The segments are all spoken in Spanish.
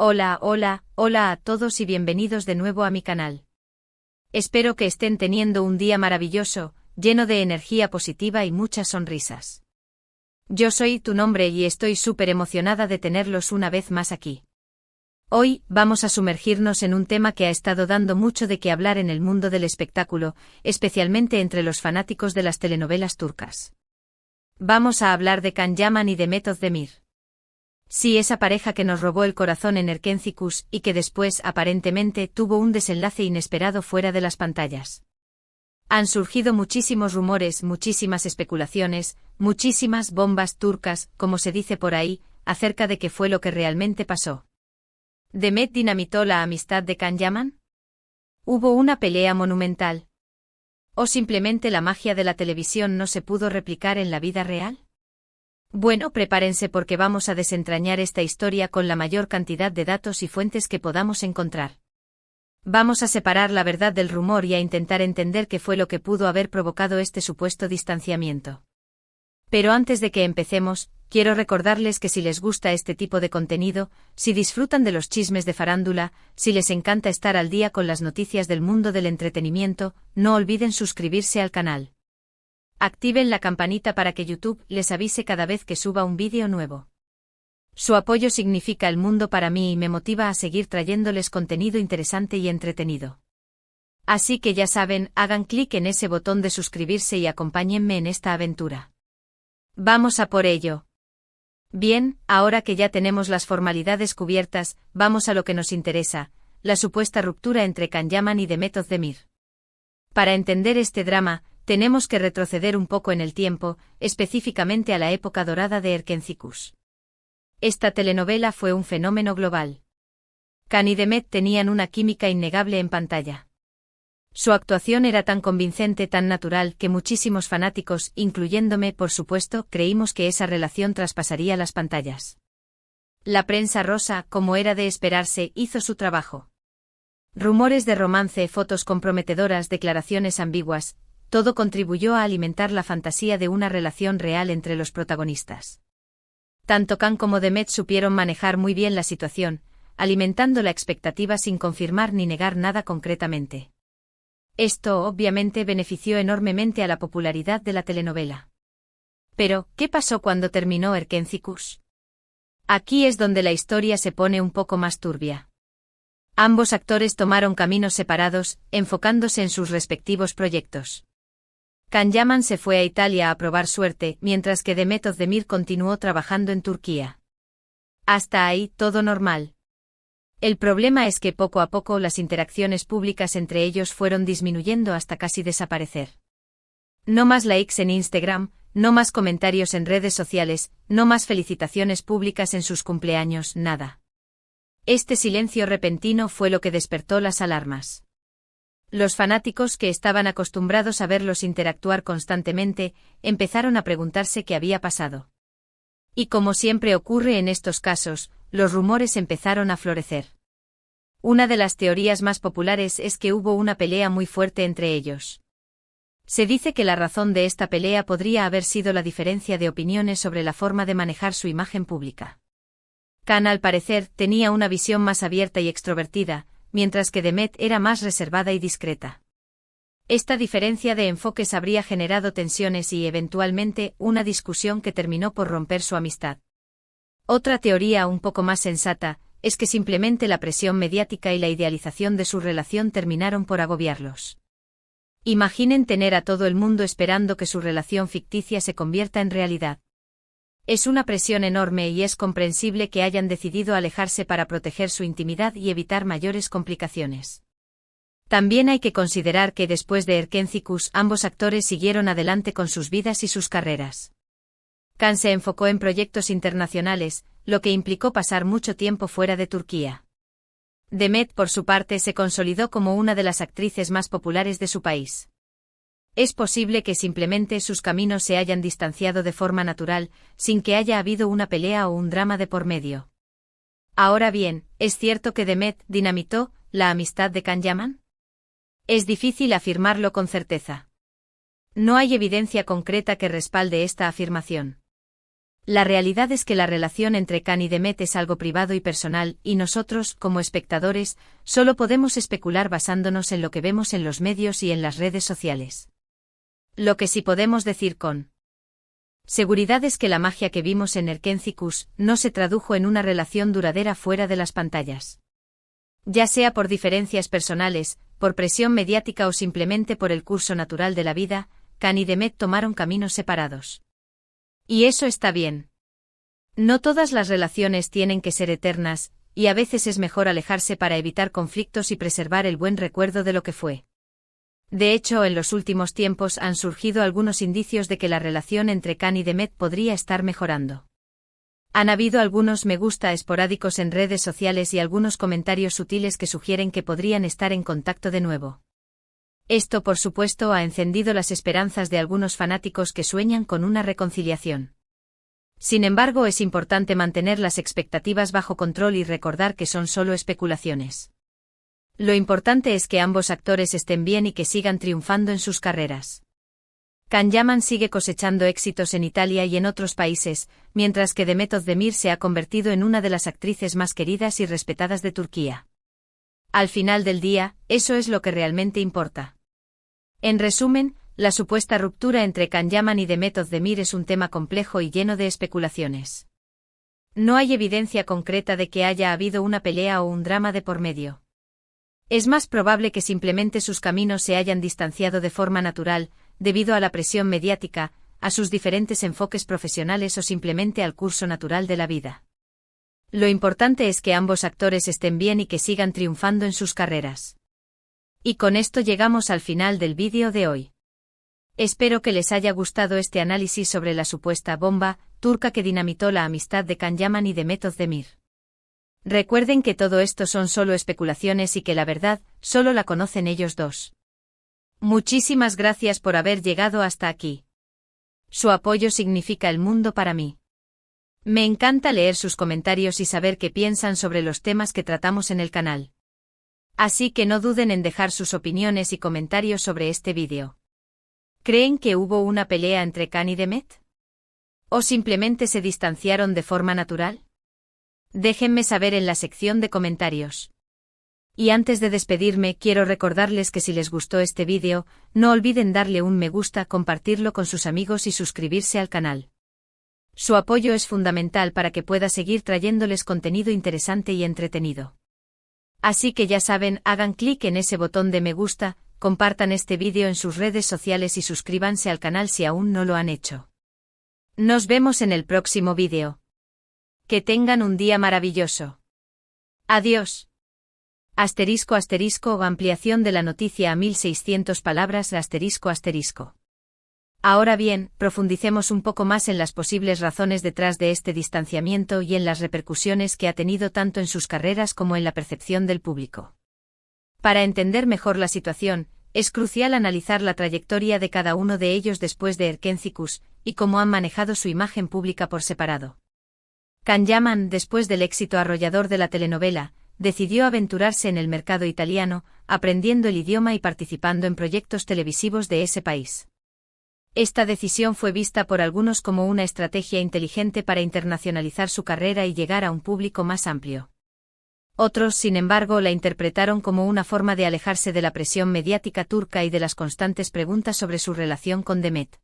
Hola a todos y bienvenidos de nuevo a mi canal. Espero que estén teniendo un día maravilloso, lleno de energía positiva y muchas sonrisas. Yo soy tu nombre y estoy súper emocionada de tenerlos una vez más aquí. Hoy vamos a sumergirnos en un tema que ha estado dando mucho de qué hablar en el mundo del espectáculo, especialmente entre los fanáticos de las telenovelas turcas. Vamos a hablar de Can Yaman y Demet Özdemir. Sí, esa pareja que nos robó el corazón en Erkenci y que después, aparentemente, tuvo un desenlace inesperado fuera de las pantallas. Han surgido muchísimos rumores, muchísimas especulaciones, muchísimas bombas turcas, como se dice por ahí, acerca de qué fue lo que realmente pasó. ¿Demet dinamitó la amistad de Can Yaman? ¿Hubo una pelea monumental? ¿O simplemente la magia de la televisión no se pudo replicar en la vida real? Bueno, prepárense porque vamos a desentrañar esta historia con la mayor cantidad de datos y fuentes que podamos encontrar. Vamos a separar la verdad del rumor y a intentar entender qué fue lo que pudo haber provocado este supuesto distanciamiento. Pero antes de que empecemos, quiero recordarles que si les gusta este tipo de contenido, si disfrutan de los chismes de farándula, si les encanta estar al día con las noticias del mundo del entretenimiento, no olviden suscribirse al canal. Activen la campanita para que YouTube les avise cada vez que suba un vídeo nuevo. Su apoyo significa el mundo para mí y me motiva a seguir trayéndoles contenido interesante y entretenido. Así que ya saben, hagan clic en ese botón de suscribirse y acompáñenme en esta aventura. Vamos a por ello. Bien, ahora que ya tenemos las formalidades cubiertas, vamos a lo que nos interesa, la supuesta ruptura entre Can Yaman y Demet Özdemir. Para entender este drama, tenemos que retroceder un poco en el tiempo, específicamente a la época dorada de Erkenci. Esta telenovela fue un fenómeno global. Can y Demet tenían una química innegable en pantalla. Su actuación era tan convincente, tan natural, que muchísimos fanáticos, incluyéndome por supuesto, creímos que esa relación traspasaría las pantallas. La prensa rosa, como era de esperarse, hizo su trabajo. Rumores de romance, fotos comprometedoras, declaraciones ambiguas, todo contribuyó a alimentar la fantasía de una relación real entre los protagonistas. Tanto Can como Demet supieron manejar muy bien la situación, alimentando la expectativa sin confirmar ni negar nada concretamente. Esto, obviamente, benefició enormemente a la popularidad de la telenovela. Pero, ¿qué pasó cuando terminó Erkenci? Aquí es donde la historia se pone un poco más turbia. Ambos actores tomaron caminos separados, enfocándose en sus respectivos proyectos. Can Yaman se fue a Italia a probar suerte, mientras que Demet Özdemir continuó trabajando en Turquía. Hasta ahí, todo normal. El problema es que poco a poco las interacciones públicas entre ellos fueron disminuyendo hasta casi desaparecer. No más likes en Instagram, no más comentarios en redes sociales, no más felicitaciones públicas en sus cumpleaños, nada. Este silencio repentino fue lo que despertó las alarmas. Los fanáticos que estaban acostumbrados a verlos interactuar constantemente, empezaron a preguntarse qué había pasado. Y como siempre ocurre en estos casos, los rumores empezaron a florecer. Una de las teorías más populares es que hubo una pelea muy fuerte entre ellos. Se dice que la razón de esta pelea podría haber sido la diferencia de opiniones sobre la forma de manejar su imagen pública. Can, al parecer, tenía una visión más abierta y extrovertida, mientras que Demet era más reservada y discreta. Esta diferencia de enfoques habría generado tensiones y, eventualmente, una discusión que terminó por romper su amistad. Otra teoría un poco más sensata, es que simplemente la presión mediática y la idealización de su relación terminaron por agobiarlos. Imaginen tener a todo el mundo esperando que su relación ficticia se convierta en realidad. Es una presión enorme y es comprensible que hayan decidido alejarse para proteger su intimidad y evitar mayores complicaciones. También hay que considerar que después de Erkenci ambos actores siguieron adelante con sus vidas y sus carreras. Can se enfocó en proyectos internacionales, lo que implicó pasar mucho tiempo fuera de Turquía. Demet, por su parte, se consolidó como una de las actrices más populares de su país. Es posible que simplemente sus caminos se hayan distanciado de forma natural, sin que haya habido una pelea o un drama de por medio. Ahora bien, ¿es cierto que Demet dinamitó la amistad de Can Yaman? Es difícil afirmarlo con certeza. No hay evidencia concreta que respalde esta afirmación. La realidad es que la relación entre Khan y Demet es algo privado y personal, y nosotros, como espectadores, solo podemos especular basándonos en lo que vemos en los medios y en las redes sociales. Lo que sí podemos decir con seguridad es que la magia que vimos en Erkencicus no se tradujo en una relación duradera fuera de las pantallas. Ya sea por diferencias personales, por presión mediática o simplemente por el curso natural de la vida, Khan y Demet tomaron caminos separados. Y eso está bien. No todas las relaciones tienen que ser eternas, y a veces es mejor alejarse para evitar conflictos y preservar el buen recuerdo de lo que fue. De hecho, en los últimos tiempos han surgido algunos indicios de que la relación entre Khan y Demet podría estar mejorando. Han habido algunos me gusta esporádicos en redes sociales y algunos comentarios sutiles que sugieren que podrían estar en contacto de nuevo. Esto, por supuesto, ha encendido las esperanzas de algunos fanáticos que sueñan con una reconciliación. Sin embargo, es importante mantener las expectativas bajo control y recordar que son solo especulaciones. Lo importante es que ambos actores estén bien y que sigan triunfando en sus carreras. Can Yaman sigue cosechando éxitos en Italia y en otros países, mientras que Demet Özdemir se ha convertido en una de las actrices más queridas y respetadas de Turquía. Al final del día, eso es lo que realmente importa. En resumen, la supuesta ruptura entre Can Yaman y Demet Özdemir es un tema complejo y lleno de especulaciones. No hay evidencia concreta de que haya habido una pelea o un drama de por medio. Es más probable que simplemente sus caminos se hayan distanciado de forma natural, debido a la presión mediática, a sus diferentes enfoques profesionales o simplemente al curso natural de la vida. Lo importante es que ambos actores estén bien y que sigan triunfando en sus carreras. Y con esto llegamos al final del vídeo de hoy. Espero que les haya gustado este análisis sobre la supuesta bomba turca que dinamitó la amistad de Can Yaman y Demet Özdemir. Recuerden que todo esto son solo especulaciones y que la verdad solo la conocen ellos dos. Muchísimas gracias por haber llegado hasta aquí. Su apoyo significa el mundo para mí. Me encanta leer sus comentarios y saber qué piensan sobre los temas que tratamos en el canal. Así que no duden en dejar sus opiniones y comentarios sobre este vídeo. ¿Creen que hubo una pelea entre Can y Demet? ¿O simplemente se distanciaron de forma natural? Déjenme saber en la sección de comentarios. Y antes de despedirme, quiero recordarles que si les gustó este vídeo, no olviden darle un me gusta, compartirlo con sus amigos y suscribirse al canal. Su apoyo es fundamental para que pueda seguir trayéndoles contenido interesante y entretenido. Así que ya saben, hagan clic en ese botón de me gusta, compartan este vídeo en sus redes sociales y suscríbanse al canal si aún no lo han hecho. Nos vemos en el próximo vídeo. Que tengan un día maravilloso. Adiós. Asterisco asterisco ampliación de la noticia a 1600 palabras asterisco asterisco. Ahora bien, profundicemos un poco más en las posibles razones detrás de este distanciamiento y en las repercusiones que ha tenido tanto en sus carreras como en la percepción del público. Para entender mejor la situación, es crucial analizar la trayectoria de cada uno de ellos después de Erkencicus, y cómo han manejado su imagen pública por separado. Can Yaman, después del éxito arrollador de la telenovela, decidió aventurarse en el mercado italiano, aprendiendo el idioma y participando en proyectos televisivos de ese país. Esta decisión fue vista por algunos como una estrategia inteligente para internacionalizar su carrera y llegar a un público más amplio. Otros, sin embargo, la interpretaron como una forma de alejarse de la presión mediática turca y de las constantes preguntas sobre su relación con Demet.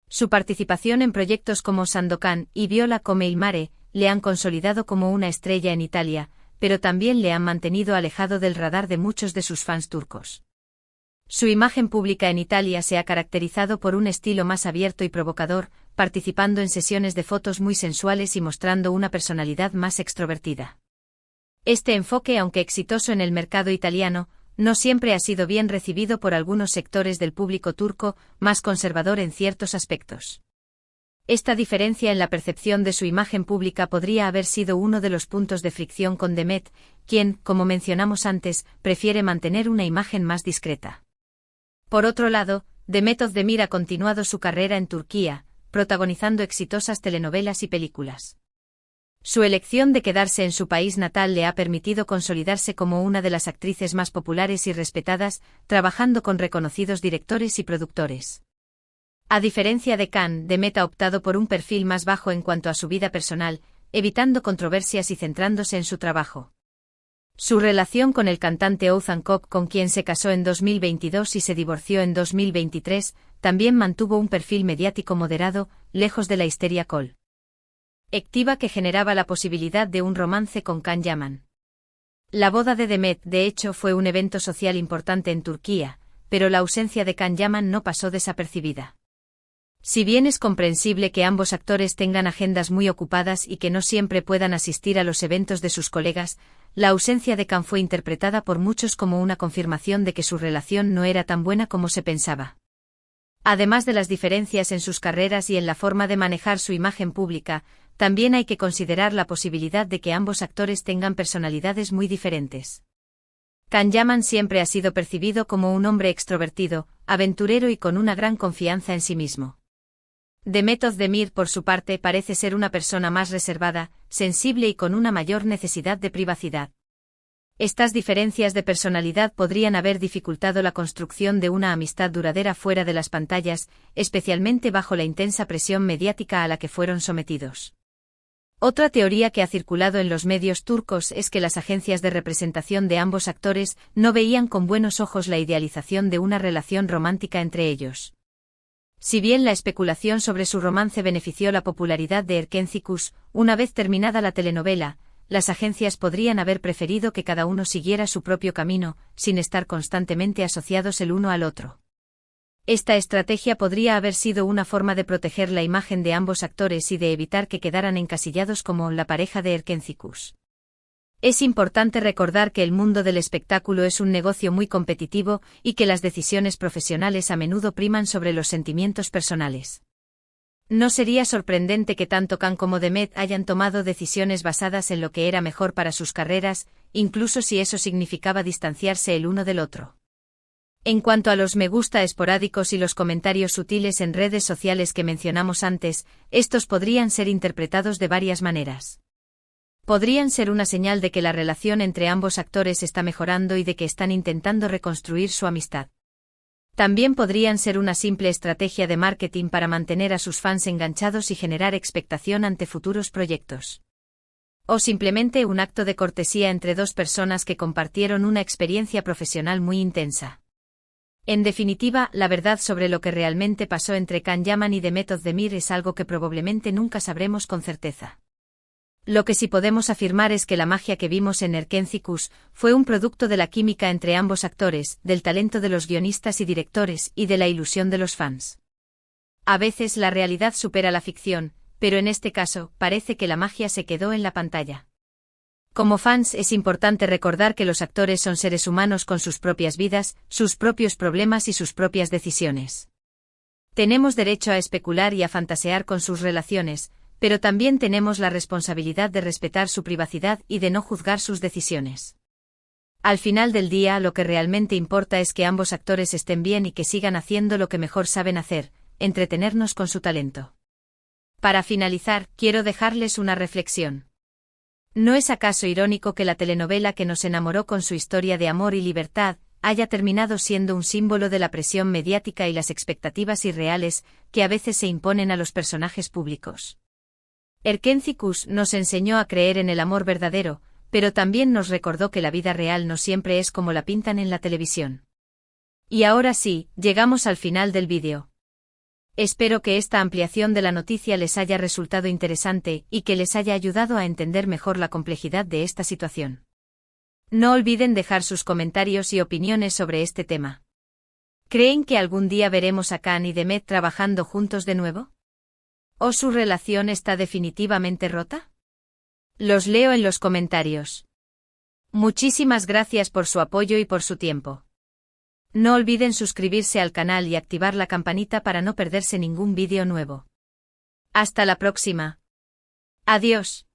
Su participación en proyectos como Sandokan y Viola come il mare le han consolidado como una estrella en Italia, pero también le han mantenido alejado del radar de muchos de sus fans turcos. Su imagen pública en Italia se ha caracterizado por un estilo más abierto y provocador, participando en sesiones de fotos muy sensuales y mostrando una personalidad más extrovertida. Este enfoque, aunque exitoso en el mercado italiano, no siempre ha sido bien recibido por algunos sectores del público turco, más conservador en ciertos aspectos. Esta diferencia en la percepción de su imagen pública podría haber sido uno de los puntos de fricción con Demet, quien, como mencionamos antes, prefiere mantener una imagen más discreta. Por otro lado, Demet Özdemir ha continuado su carrera en Turquía, protagonizando exitosas telenovelas y películas. Su elección de quedarse en su país natal le ha permitido consolidarse como una de las actrices más populares y respetadas, trabajando con reconocidos directores y productores. A diferencia de Khan, Demet ha optado por un perfil más bajo en cuanto a su vida personal, evitando controversias y centrándose en su trabajo. Su relación con el cantante Othman Koch, con quien se casó en 2022 y se divorció en 2023, también mantuvo un perfil mediático moderado, lejos de la histeria colectiva que generaba la posibilidad de un romance con Can Yaman. La boda de Demet, de hecho, fue un evento social importante en Turquía, pero la ausencia de Can Yaman no pasó desapercibida. Si bien es comprensible que ambos actores tengan agendas muy ocupadas y que no siempre puedan asistir a los eventos de sus colegas, la ausencia de Can fue interpretada por muchos como una confirmación de que su relación no era tan buena como se pensaba. Además de las diferencias en sus carreras y en la forma de manejar su imagen pública, también hay que considerar la posibilidad de que ambos actores tengan personalidades muy diferentes. Can Yaman siempre ha sido percibido como un hombre extrovertido, aventurero y con una gran confianza en sí mismo. Demet Özdemir, por su parte, parece ser una persona más reservada, sensible y con una mayor necesidad de privacidad. Estas diferencias de personalidad podrían haber dificultado la construcción de una amistad duradera fuera de las pantallas, especialmente bajo la intensa presión mediática a la que fueron sometidos. Otra teoría que ha circulado en los medios turcos es que las agencias de representación de ambos actores no veían con buenos ojos la idealización de una relación romántica entre ellos. Si bien la especulación sobre su romance benefició la popularidad de Erkenci, una vez terminada la telenovela, las agencias podrían haber preferido que cada uno siguiera su propio camino, sin estar constantemente asociados el uno al otro. Esta estrategia podría haber sido una forma de proteger la imagen de ambos actores y de evitar que quedaran encasillados como la pareja de Erkenci. Es importante recordar que el mundo del espectáculo es un negocio muy competitivo y que las decisiones profesionales a menudo priman sobre los sentimientos personales. No sería sorprendente que tanto Can como Demet hayan tomado decisiones basadas en lo que era mejor para sus carreras, incluso si eso significaba distanciarse el uno del otro. En cuanto a los me gusta esporádicos y los comentarios sutiles en redes sociales que mencionamos antes, estos podrían ser interpretados de varias maneras. Podrían ser una señal de que la relación entre ambos actores está mejorando y de que están intentando reconstruir su amistad. También podrían ser una simple estrategia de marketing para mantener a sus fans enganchados y generar expectación ante futuros proyectos. O simplemente un acto de cortesía entre dos personas que compartieron una experiencia profesional muy intensa. En definitiva, la verdad sobre lo que realmente pasó entre Can Yaman y Demet Özdemir es algo que probablemente nunca sabremos con certeza. Lo que sí podemos afirmar es que la magia que vimos en Erkenci fue un producto de la química entre ambos actores, del talento de los guionistas y directores y de la ilusión de los fans. A veces la realidad supera la ficción, pero en este caso, parece que la magia se quedó en la pantalla. Como fans es importante recordar que los actores son seres humanos con sus propias vidas, sus propios problemas y sus propias decisiones. Tenemos derecho a especular y a fantasear con sus relaciones, pero también tenemos la responsabilidad de respetar su privacidad y de no juzgar sus decisiones. Al final del día, lo que realmente importa es que ambos actores estén bien y que sigan haciendo lo que mejor saben hacer, entretenernos con su talento. Para finalizar, quiero dejarles una reflexión. ¿No es acaso irónico que la telenovela que nos enamoró con su historia de amor y libertad haya terminado siendo un símbolo de la presión mediática y las expectativas irreales que a veces se imponen a los personajes públicos? Erkenci nos enseñó a creer en el amor verdadero, pero también nos recordó que la vida real no siempre es como la pintan en la televisión. Y ahora sí, llegamos al final del vídeo. Espero que esta ampliación de la noticia les haya resultado interesante y que les haya ayudado a entender mejor la complejidad de esta situación. No olviden dejar sus comentarios y opiniones sobre este tema. ¿Creen que algún día veremos a Can y Demet trabajando juntos de nuevo? ¿O su relación está definitivamente rota? Los leo en los comentarios. Muchísimas gracias por su apoyo y por su tiempo. No olviden suscribirse al canal y activar la campanita para no perderse ningún vídeo nuevo. Hasta la próxima. Adiós.